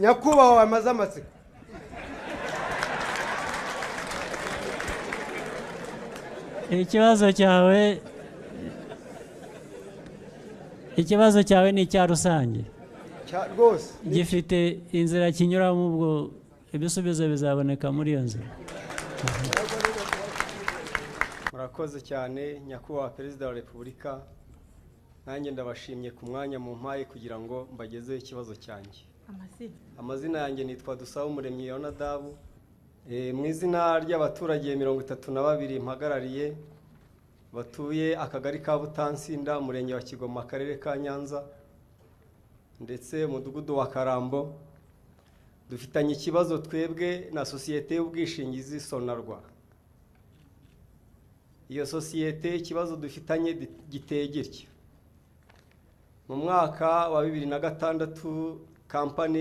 nyakubahwa amaze amatsiko. ikibazo cyawe ni icya rusange Rwose gifite inzira kinyuramo, ubwo ibisubizo bizaboneka muri iyo nzira. murakoze cyane nyakubahwa perezida wa repubulika, nanjye ndabashimye ku mwanya mu mpaye kugira ngo mbagezeho ikibazo cyanjye. Amazina yanjye nitwa Dusabumuremyi Yonadabu, mu izina ry'abaturage 32 mpagarariye batuye akagari ka Butansinda, umurenge wa Kigoma, akarere ka Nyanza ndetse umudugudu wa Karambo, dufitanye ikibazo twebwe na sosiyete y'ubwishingizi Sonarwa. Iyo sosiyete ikibazo dufitanye giteye gitya: mu mwaka wa 2006 kampani